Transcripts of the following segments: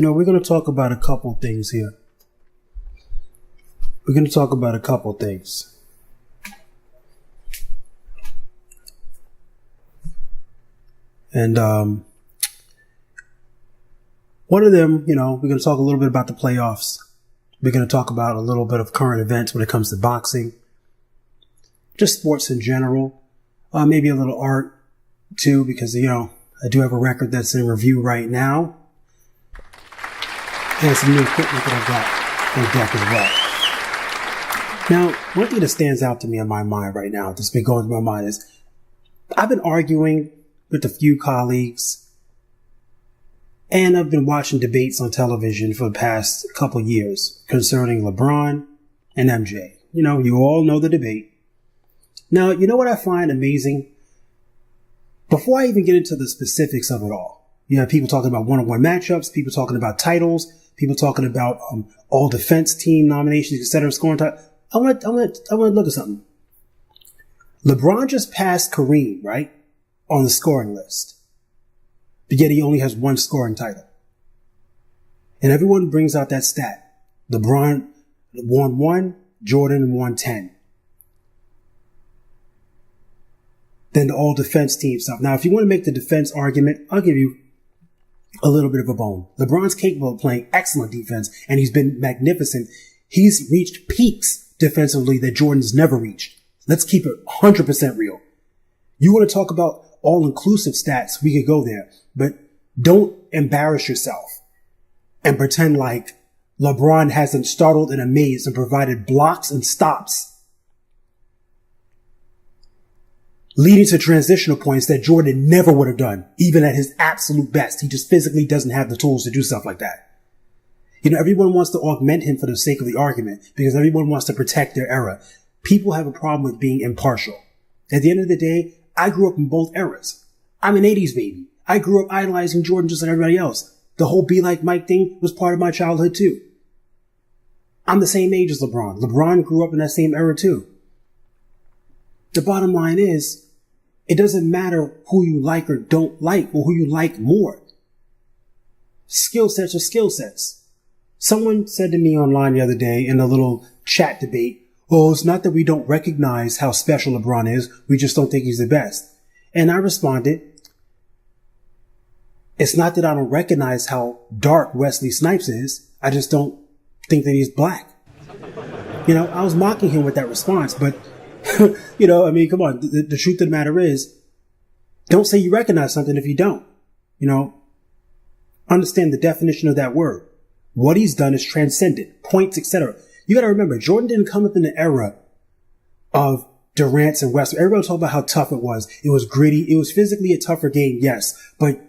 We're going to talk about a couple things here. We're going to talk about a couple things. And one of them, we're going to talk a little bit about the playoffs. We're going to talk about a little bit of current events when it comes to boxing, just sports in general, maybe a little art too, because, I do have a record that's in review right now. And some new equipment that I've got on deck as well. Now, one thing that stands out to me in my mind right now, that's been going through my mind is, I've been arguing with a few colleagues, and I've been watching debates on television for the past couple years concerning LeBron and MJ. You all know the debate. Now, you know what I find amazing? Before I even get into the specifics of it all, you have people talking about one-on-one matchups, people talking about titles, people talking about all defense team nominations, etc. Scoring time. I want to look at something. LeBron just passed Kareem, right, on the scoring list. But yet he only has one scoring title. And everyone brings out that stat. LeBron won 1, Jordan won 10. Then the all defense team stuff. Now, if you want to make the defense argument, I'll give you a little bit of a bone. LeBron's capable of playing excellent defense, and he's been magnificent. He's reached peaks defensively that Jordan's never reached. Let's keep it 100% real. You want to talk about all-inclusive stats, we could go there, but don't embarrass yourself and pretend like LeBron hasn't startled and amazed and provided blocks and stops leading to transitional points that Jordan never would have done, even at his absolute best. He just physically doesn't have the tools to do stuff like that. Everyone wants to augment him for the sake of the argument because everyone wants to protect their era. People have a problem with being impartial. At the end of the day, I grew up in both eras. I'm an 80s baby. I grew up idolizing Jordan just like everybody else. The whole be like Mike thing was part of my childhood too. I'm the same age as LeBron. LeBron grew up in that same era too. The bottom line is, it doesn't matter who you like or don't like or who you like more. Skill sets are skill sets. Someone said to me online the other day in a little chat debate, oh, it's not that we don't recognize how special LeBron is. We just don't think he's the best. And I responded, it's not that I don't recognize how dark Wesley Snipes is. I just don't think that he's black. I was mocking him with that response, but come on. The truth of the matter is, don't say you recognize something if you don't. Understand the definition of that word. What he's done is transcendent, points, etc. You got to remember, Jordan didn't come up in the era of Durant and Westbrook. Everybody talked about how tough it was. It was gritty. It was physically a tougher game, yes. But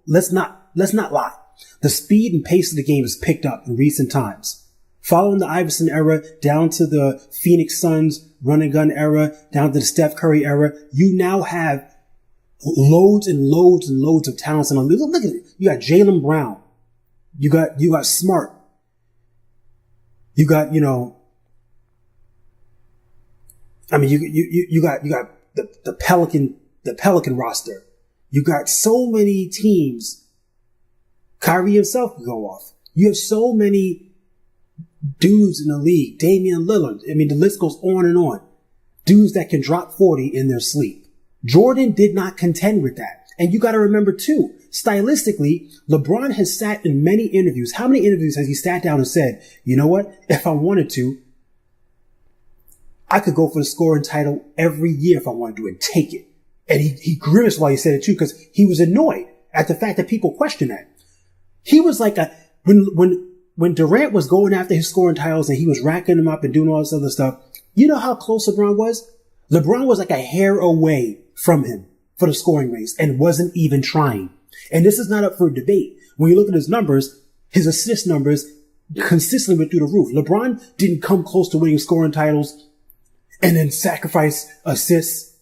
let's not lie. The speed and pace of the game has picked up in recent times. Following the Iverson era, down to the Phoenix Suns run and gun era, down to the Steph Curry era, you now have loads and loads and loads of talents. And look at it. You got Jaylen Brown. You got Smart. You got, you got the Pelican roster. You got so many teams. Kyrie himself can go off. You have so many dudes in the league. Damian Lillard. The list goes on and on. Dudes that can drop 40 in their sleep. Jordan did not contend with that. And you got to remember too, stylistically, LeBron has sat in many interviews. How many interviews has he sat down and said, you know what? If I wanted to, I could go for the scoring title every year if I wanted to and take it. And he grimaced while he said it too, because he was annoyed at the fact that people question that. He was like when Durant was going after his scoring titles and he was racking them up and doing all this other stuff, you know how close LeBron was? LeBron was like a hair away from him for the scoring race and wasn't even trying. And this is not up for debate. When you look at his numbers, his assist numbers consistently went through the roof. LeBron didn't come close to winning scoring titles and then sacrifice assists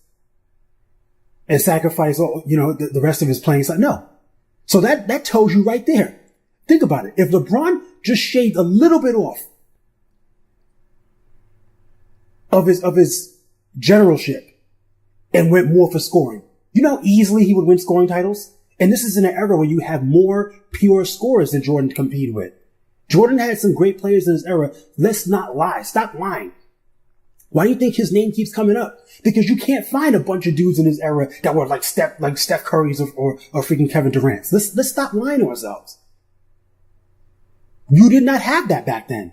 and sacrifice, the rest of his playing style. No. So that tells you right there. Think about it. If LeBron just shaved a little bit off of his generalship and went more for scoring, you know how easily he would win scoring titles? And this is in an era where you have more pure scorers than Jordan to compete with. Jordan had some great players in his era. Let's not lie. Stop lying. Why do you think his name keeps coming up? Because you can't find a bunch of dudes in his era that were like Steph Curry's or freaking Kevin Durant's. Let's stop lying to ourselves. You did not have that back then.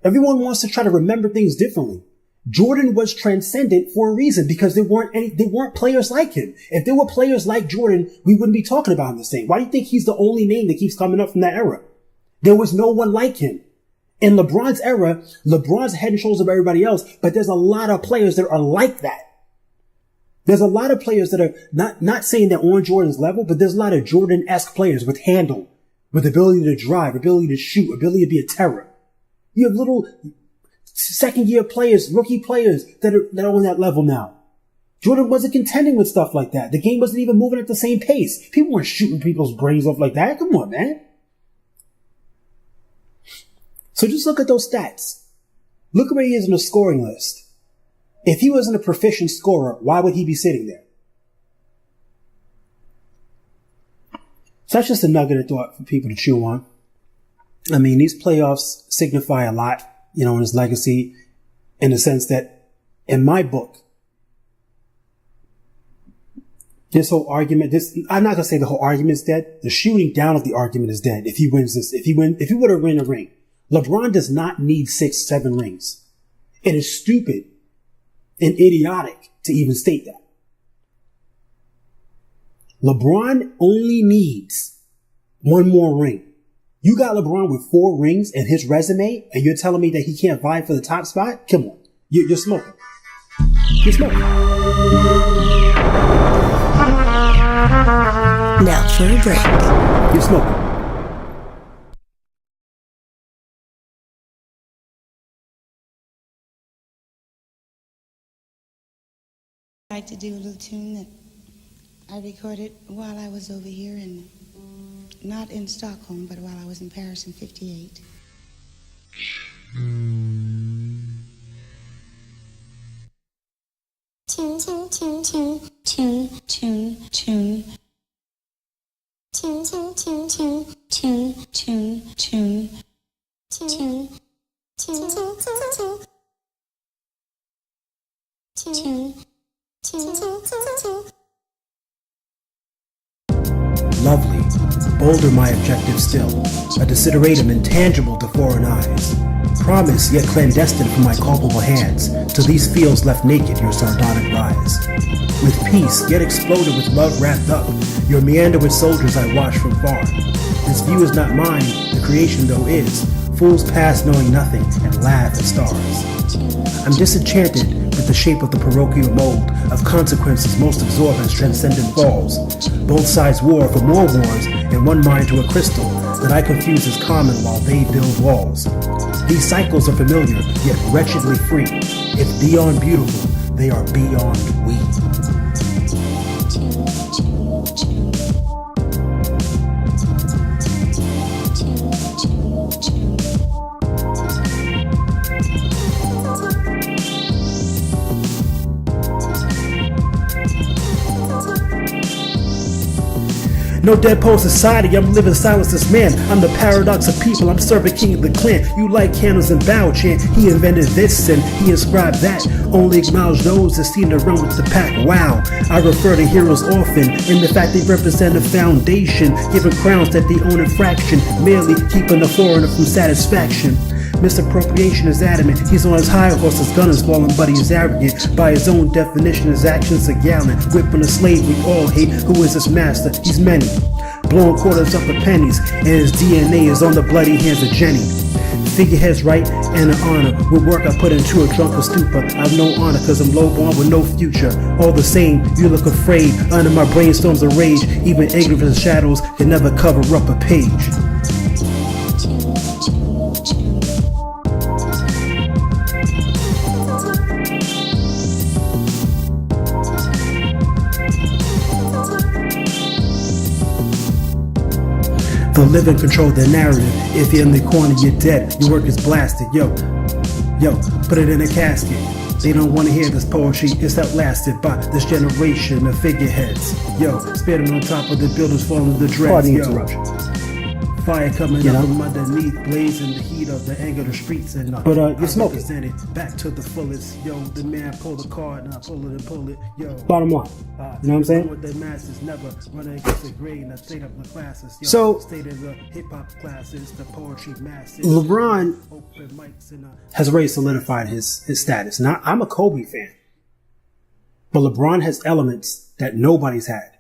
Everyone wants to try to remember things differently. Jordan was transcendent for a reason because there weren't players like him. If there were players like Jordan, we wouldn't be talking about him the same. Why do you think he's the only name that keeps coming up from that era? There was no one like him. In LeBron's era, LeBron's head and shoulders above everybody else, but there's a lot of players that are like that. There's a lot of players that are not saying they're on Jordan's level, but there's a lot of Jordan-esque players with handle, with ability to drive, ability to shoot, ability to be a terror. You have little second-year players, rookie players that are on that level now. Jordan wasn't contending with stuff like that. The game wasn't even moving at the same pace. People weren't shooting people's brains off like that. Come on, man. So just look at those stats. Look where he is in the scoring list. If he wasn't a proficient scorer, why would he be sitting there? So that's just a nugget of thought for people to chew on. I mean, these playoffs signify a lot, in his legacy, in the sense that, in my book, this whole argument, I'm not going to say the whole argument is dead. The shooting down of the argument is dead. If he wins this, if he would have won a ring, LeBron does not need 6, 7 rings. It is stupid and idiotic to even state that. LeBron only needs one more ring. You got LeBron with 4 rings in his resume, and you're telling me that he can't vie for the top spot? Come on. You're smoking. You're smoking. Now for a break. You're smoking. I'd like to do a little tune that I recorded while I was over here not in Stockholm, but while I was in Paris in '58. Tune, tune, tune, tune, tune, tune, tune. Tune, tune, tune, tune, tune, tune, tune, tune, tune, tune, tune, tune. Lovely, bolder my objective still, a desideratum intangible to foreign eyes. Promise yet clandestine from my culpable hands, to these fields left naked your sardonic rise. With peace, yet exploded with love wrapped up, your meander with soldiers I watch from far. This view is not mine, the creation though is. Fools pass knowing nothing and laugh at stars. I'm disenchanted with the shape of the parochial mold of consequences most absorb as transcendent falls. Both sides war for more wars, and one mind to a crystal that I confuse as common while they build walls. These cycles are familiar, yet wretchedly free. If beyond beautiful, they are beyond we. No deadpool society, I'm living silenceless man. I'm the paradox of people, I'm serving king of the clan. You like candles and bow chant, he invented this and he inscribed that. Only acknowledge those that seem to run with the pack. Wow, I refer to heroes often in the fact they represent a foundation, given crowns that they own in fraction, merely keeping the foreigner from satisfaction. Misappropriation is adamant. He's on his high horse, his gun is falling, but he's arrogant. By his own definition, his actions are gallant. Whipping a slave we all hate. Who is his master? He's many. Blowing quarters up for pennies, and his DNA is on the bloody hands of Jenny. Figurehead's right and an honor. With work I put into a drunken stupor. I've no honor cause I'm lowborn with no future. All the same, you look afraid. Under my brainstorms of rage, even ignorant shadows can never cover up a page. The living control the narrative. If you're in the corner, you're dead. Your work is blasted. Yo, put it in a casket. They don't want to hear this poetry. It's outlasted by this generation of figureheads. Yo, spitting on top of the buildings, falling the dreads. Pardon interruptions. Fire coming up from underneath, blazing the heat of the anger of the streets, and but you're smoking. Back to the fullest, yo. The man pull the card, and I pull it and pull it, yo. Bottom line, you know what I'm saying? With the masses, never running against the grain. I stayed up in the classes, yo. So stayed in the hip hop classes, the poetry masses. LeBron has already solidified his status. Now I'm a Kobe fan, but LeBron has elements that nobody's had.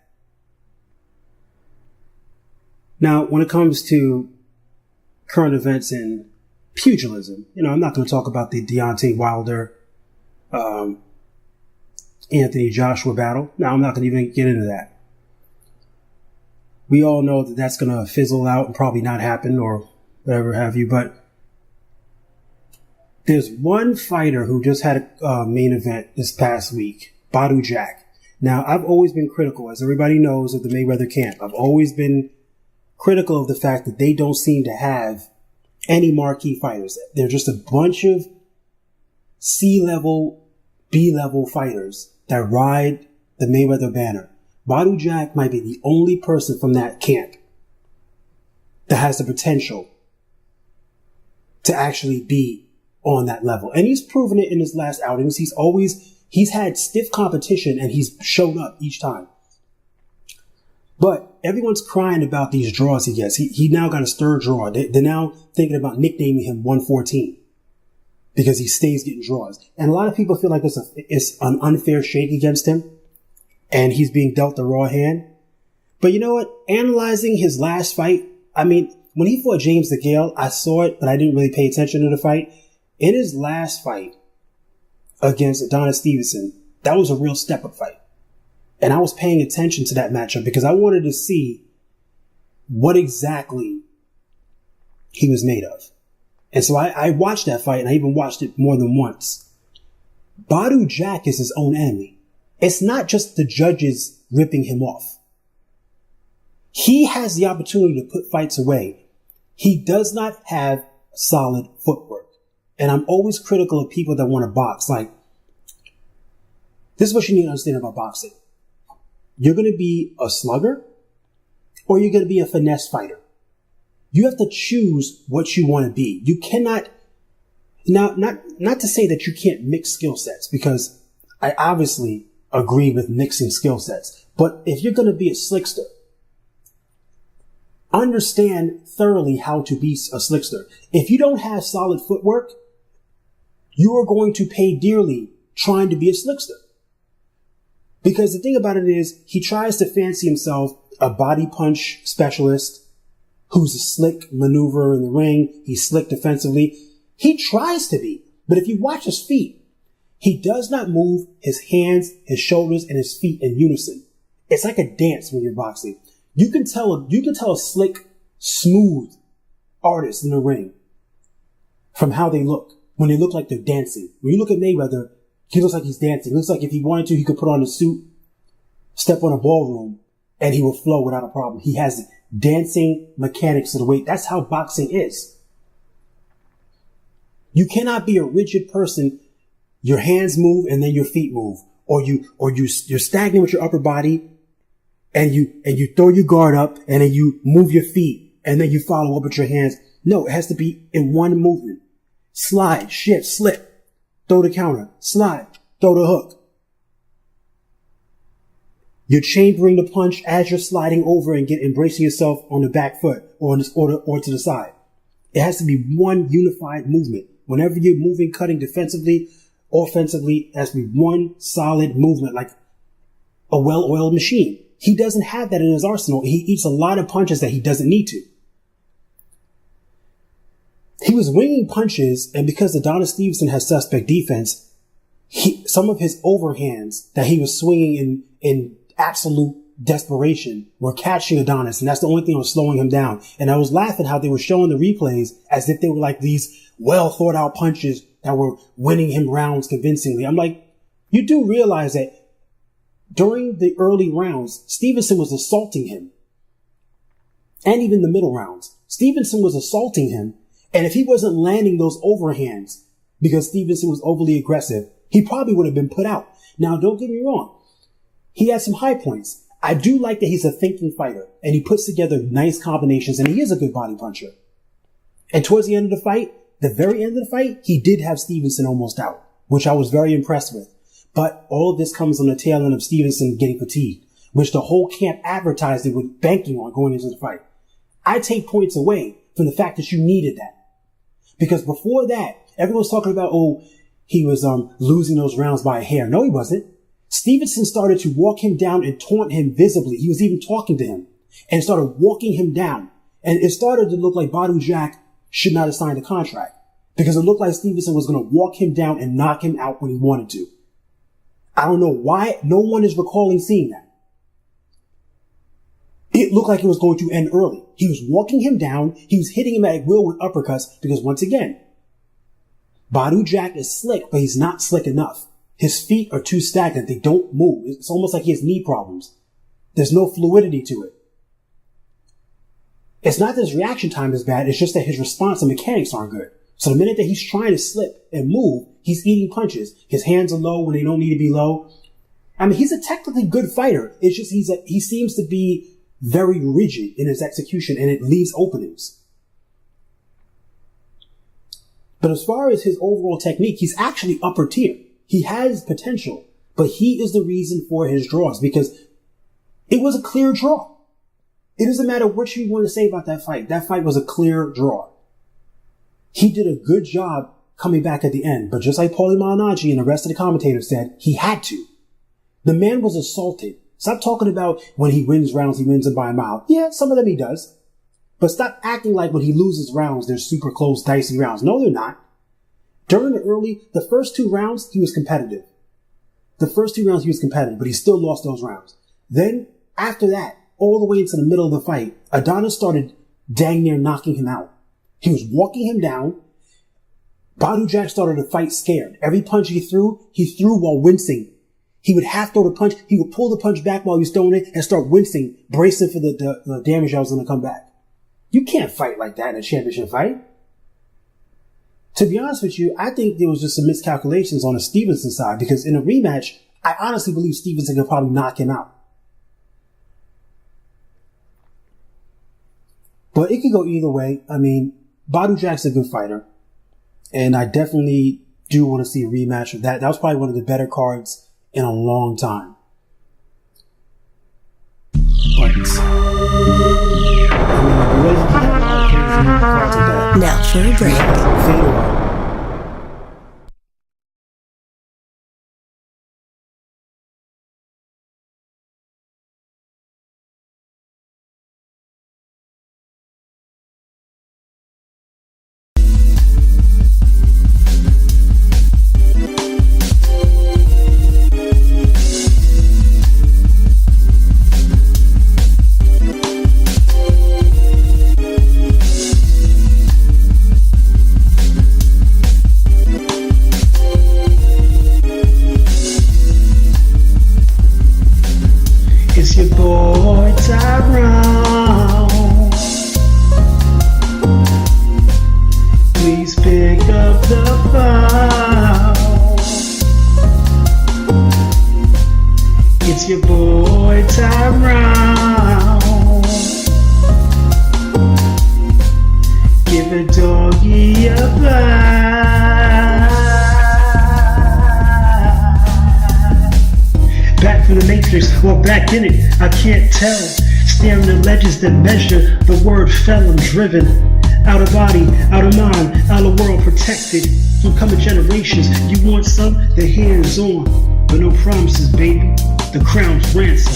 Now, when it comes to current events in pugilism, I'm not going to talk about the Deontay Wilder, Anthony Joshua battle. Now, I'm not going to even get into that. We all know that that's going to fizzle out and probably not happen or whatever have you. But there's one fighter who just had a main event this past week, Badu Jack. Now, I've always been critical, as everybody knows, of the Mayweather camp. I've always been critical of the fact that they don't seem to have any marquee fighters. They're just a bunch of C-level, B-level fighters that ride the Mayweather banner. Badu Jack might be the only person from that camp that has the potential to actually be on that level. And he's proven it in his last outings. He's had stiff competition and he's shown up each time. But everyone's crying about these draws he gets. He now got a third draw. They're now thinking about nicknaming him 114 because he stays getting draws. And a lot of people feel like it's an unfair shake against him and he's being dealt the raw hand. But you know what? Analyzing his last fight, when he fought James DeGale, I saw it, but I didn't really pay attention to the fight. In his last fight against Adonis Stevenson, that was a real step-up fight. And I was paying attention to that matchup because I wanted to see what exactly he was made of. And so I watched that fight, and I even watched it more than once. Badu Jack is his own enemy. It's not just the judges ripping him off. He has the opportunity to put fights away. He does not have solid footwork. And I'm always critical of people that want to box. Like, this is what you need to understand about boxing. You're going to be a slugger or you're going to be a finesse fighter. You have to choose what you want to be. You cannot, now, not to say that you can't mix skill sets, because I obviously agree with mixing skill sets. But if you're going to be a slickster, understand thoroughly how to be a slickster. If you don't have solid footwork, you are going to pay dearly trying to be a slickster. Because the thing about it is, he tries to fancy himself a body punch specialist who's a slick maneuverer in the ring. He's slick defensively. He tries to be. But if you watch his feet, he does not move his hands, his shoulders, and his feet in unison. It's like a dance when you're boxing. You can tell a slick, smooth artist in the ring from how they look, when they look like they're dancing. When you look at Mayweather, he looks like he's dancing. It looks like if he wanted to, he could put on a suit, step on a ballroom, and he will flow without a problem. He has dancing mechanics of the weight. That's how boxing is. You cannot be a rigid person. Your hands move and then your feet move, or you're stagnant with your upper body, and you throw your guard up and then you move your feet and then you follow up with your hands. No, it has to be in one movement. Slide, shift, slip. Throw the counter, slide, throw the hook. You're chambering the punch as you're sliding over and embracing yourself on the back foot or to the side. It has to be one unified movement. Whenever you're moving, cutting defensively, offensively, it has to be one solid movement, like a well-oiled machine. He doesn't have that in his arsenal. He eats a lot of punches that he doesn't need to. He was winging punches, and because Adonis Stevenson has suspect defense, some of his overhands that he was swinging in absolute desperation were catching Adonis, and that's the only thing that was slowing him down. And I was laughing how they were showing the replays as if they were like these well thought out punches that were winning him rounds convincingly. I'm like, you do realize that during the early rounds, Stevenson was assaulting him, and even the middle rounds, Stevenson was assaulting him. And if he wasn't landing those overhands because Stevenson was overly aggressive, he probably would have been put out. Now, don't get me wrong. He has some high points. I do like that he's a thinking fighter, and he puts together nice combinations, and he is a good body puncher. And towards the end of the fight, the very end of the fight, he did have Stevenson almost out, which I was very impressed with. But all of this comes on the tail end of Stevenson getting fatigued, which the whole camp advertised it with banking on going into the fight. I take points away from the fact that you needed that. Because before that, everyone's talking about, he was losing those rounds by a hair. No, he wasn't. Stevenson started to walk him down and taunt him visibly. He was even talking to him and started walking him down. And it started to look like Badu Jack should not have signed a contract because it looked like Stevenson was going to walk him down and knock him out when he wanted to. I don't know why no one is recalling seeing that. It looked like it was going to end early. He was walking him down. He was hitting him at will with uppercuts because once again, Badu Jack is slick, but he's not slick enough. His feet are too stagnant. They don't move. It's almost like he has knee problems. There's no fluidity to it. It's not that his reaction time is bad. It's just that his response and mechanics aren't good. So the minute that he's trying to slip and move, he's eating punches. His hands are low when they don't need to be low. I mean, he's a technically good fighter. It's just he seems to be very rigid in his execution, and it leaves openings. But as far as his overall technique, he's actually upper tier. He has potential, but he is the reason for his draws because it was a clear draw. It doesn't matter what you want to say about that fight. That fight was a clear draw. He did a good job coming back at the end, but just like Paulie Malignaggi and the rest of the commentators said, he had to. The man was assaulted. Stop talking about when he wins rounds, he wins them by a mile. Yeah, some of them he does. But stop acting like when he loses rounds, they're super close, dicey rounds. No, they're not. During the first 2 rounds, he was competitive. The first 2 rounds, he was competitive, but he still lost those rounds. Then, after that, all the way into the middle of the fight, Adonis started dang near knocking him out. He was walking him down. Badu Jack started to fight scared. Every punch he threw while wincing. He would half throw the punch. He would pull the punch back while he was throwing it and start wincing, bracing for the damage that was going to come back. You can't fight like that in a championship fight. To be honest with you, I think there was just some miscalculations on the Stevenson side because in a rematch, I honestly believe Stevenson could probably knock him out. But it could go either way. I mean, Badu Jack's a good fighter, and I definitely do want to see a rematch of that. That was probably one of the better cards in a long time. But now for a break. Fade away. Back in it, I can't tell. Staring at ledges that measure the word felon driven. Out of body, out of mind, out of world protected. From coming generations, you want some? The hands on. But no promises, baby. The crown's ransom.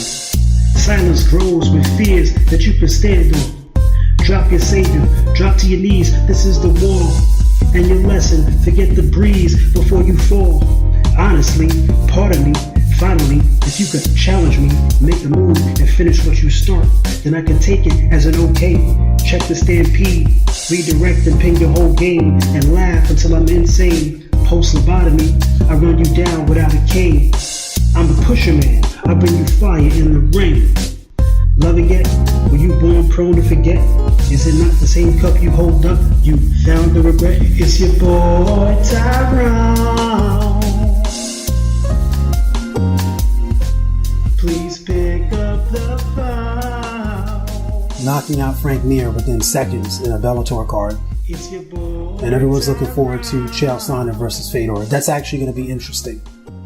Silence grows with fears that you can stand on. Drop your savior, drop to your knees, this is the wall. And your lesson, forget the breeze before you fall. Honestly, part of me, finally, if you could challenge me, make the move, and finish what you start, then I can take it as an okay. Check the stampede, redirect and ping your whole game, and laugh until I'm insane. Post lobotomy, I run you down without a cane. I'm the pusher man, I bring you fire in the rain. Loving it, were you born prone to forget? Is it not the same cup you hold up? You found the regret. It's your boy Tyrone. knocking out Frank Mir within seconds in a Bellator card. And everyone's looking forward to Chael Sonnen versus Fedor. That's actually going to be interesting.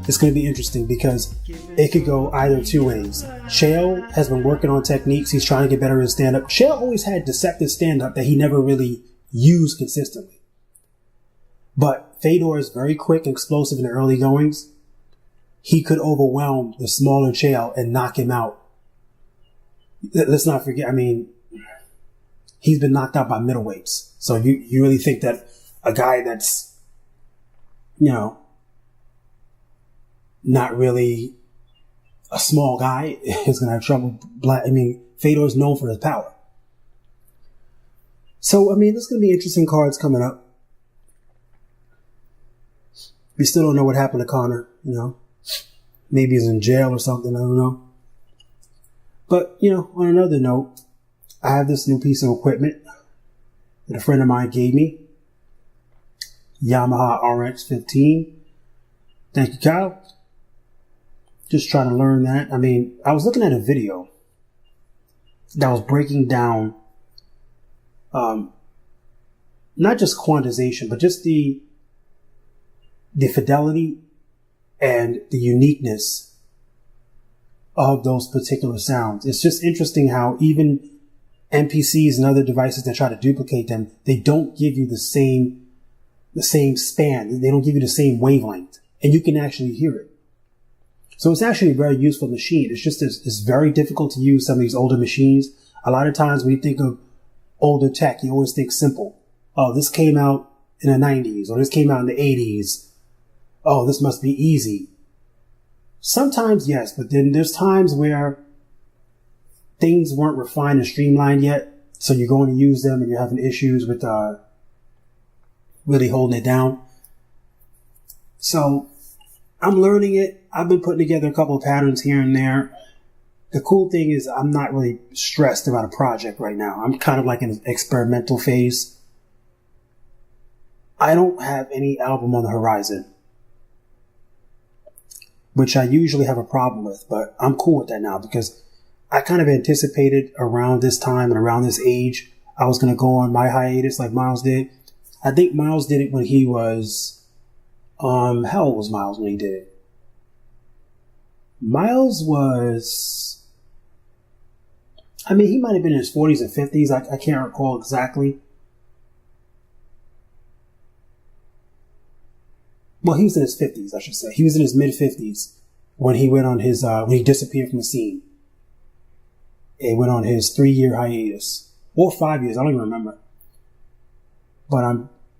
It's going to be interesting because it could go either two ways. Chael has been working on techniques. He's trying to get better at his stand-up. Chael always had deceptive stand-up that he never really used consistently. But Fedor is very quick and explosive in the early goings. He could overwhelm the smaller Chael and knock him out. Let's not forget, I mean, he's been knocked out by middleweights. So you really think that a guy that's, you know, not really a small guy is going to have trouble. Fedor is known for his power. So, I mean, there's going to be interesting cards coming up. We still don't know what happened to Conor, you know. Maybe he's in jail or something, I don't know. But, you know, on another note, I have this new piece of equipment that a friend of mine gave me. Yamaha RX-15. Thank you, Kyle. Just trying to learn that. I mean, I was looking at a video that was breaking down not just quantization, but just the fidelity and the uniqueness of those particular sounds. It's just interesting how even NPCs and other devices that try to duplicate them, they don't give you the same span. They don't give you the same wavelength, and you can actually hear it. So it's actually a very useful machine. It's just it's very difficult to use some of these older machines. A lot of times when you think of older tech, you always think simple. Oh, this came out in the 90s, or this came out in the 80s. Oh, this must be easy. Sometimes, yes, but then there's times where things weren't refined and streamlined yet, so you're going to use them and you're having issues with really holding it down. So I'm learning it. I've been putting together a couple of patterns here and there. The cool thing is I'm not really stressed about a project right now. I'm kind of like in an experimental phase. I don't have any album on the horizon, which I usually have a problem with, but I'm cool with that now because I kind of anticipated around this time and around this age, I was going to go on my hiatus like Miles did. I think Miles did it when he was, how old was Miles when he did it? Miles was, he might have been in his 40s or 50s. I can't recall exactly. Well, he was in his 50s, I should say. He was in his mid-50s when he went on his, when he disappeared from the scene. It went on his 3-year hiatus. Or 5 years, I don't even remember. But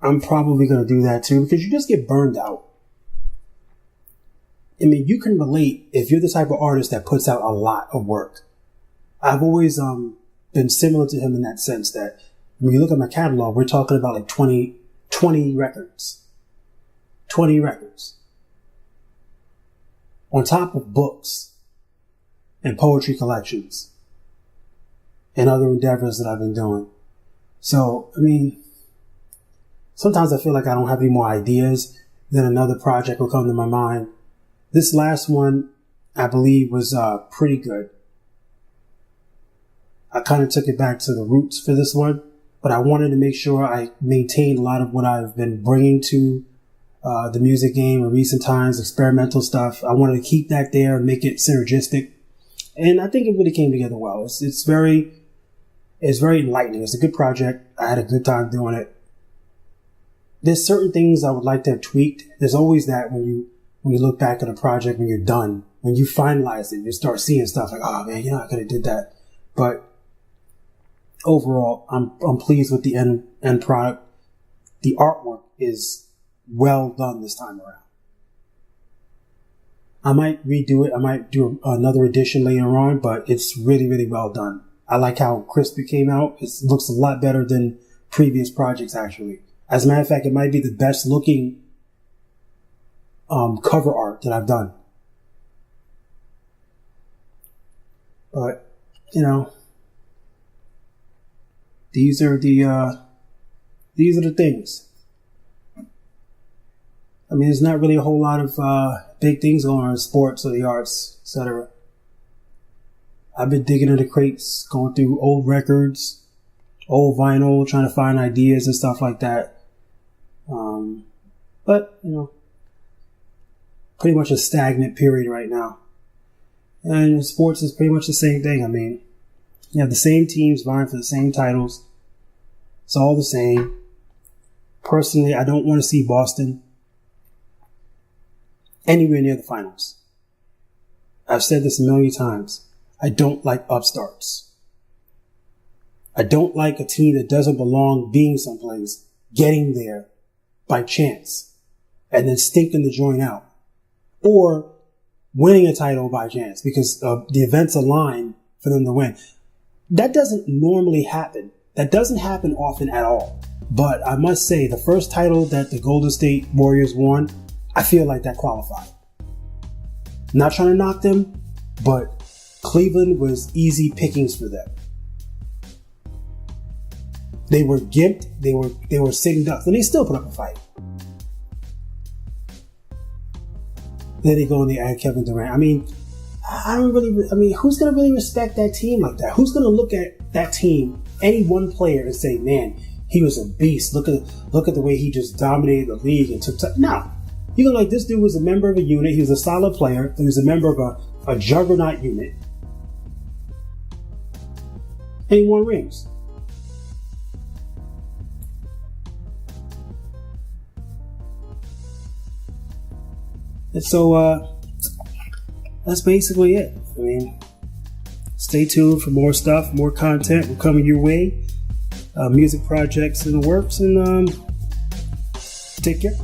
I'm probably going to do that too, because you just get burned out. I mean, you can relate if you're the type of artist that puts out a lot of work. I've always been similar to him in that sense that when you look at my catalog, we're talking about like 20 records. 20 records. On top of books and poetry collections and other endeavors that I've been doing. So, I mean, sometimes I feel like I don't have any more ideas. Then another project will come to my mind. This last one, I believe, was pretty good. I kind of took it back to the roots for this one, but I wanted to make sure I maintained a lot of what I've been bringing to the music game in recent times, experimental stuff. I wanted to keep that there and make it synergistic. And I think it really came together well. It's very enlightening. It's a good project. I had a good time doing it. There's certain things I would like to have tweaked. There's always that when you look back at a project when you're done, when you finalize it, you start seeing stuff like, oh man, I could have did that. But overall, I'm pleased with the end product. The artwork is well done this time around. I might redo it. I might do another edition later on, but it's really, really well done. I like how crisp it came out. It looks a lot better than previous projects, actually. As a matter of fact, it might be the best looking cover art that I've done. But, these are the things. I mean, there's not really a whole lot of big things going on in sports or the arts, etc. I've been digging into crates, going through old records, old vinyl, trying to find ideas and stuff like that. But, pretty much a stagnant period right now. And sports is pretty much the same thing. I mean, you have the same teams vying for the same titles. It's all the same. Personally, I don't want to see Boston anywhere near the finals. I've said this a million times. I don't like upstarts. I don't like a team that doesn't belong being someplace, getting there by chance, and then stinking the joint out. Or winning a title by chance because the events align for them to win. That doesn't normally happen. That doesn't happen often at all. But I must say, the first title that the Golden State Warriors won, I feel like that qualified. Not trying to knock them, but Cleveland was easy pickings for them. They were gimped, they were sitting ducks, and they still put up a fight. Then they go and they add Kevin Durant. I mean, who's going to really respect that team like that? Who's going to look at that team, any one player, and say, man, he was a beast. Look at the way he just dominated the league and took time. No. You're going to like, this dude was a member of a unit. He was a solid player. He was a member of a juggernaut unit. And he won rings. And so, that's basically it. I mean, stay tuned for more stuff, more content will coming your way. Music projects in the works, and take care.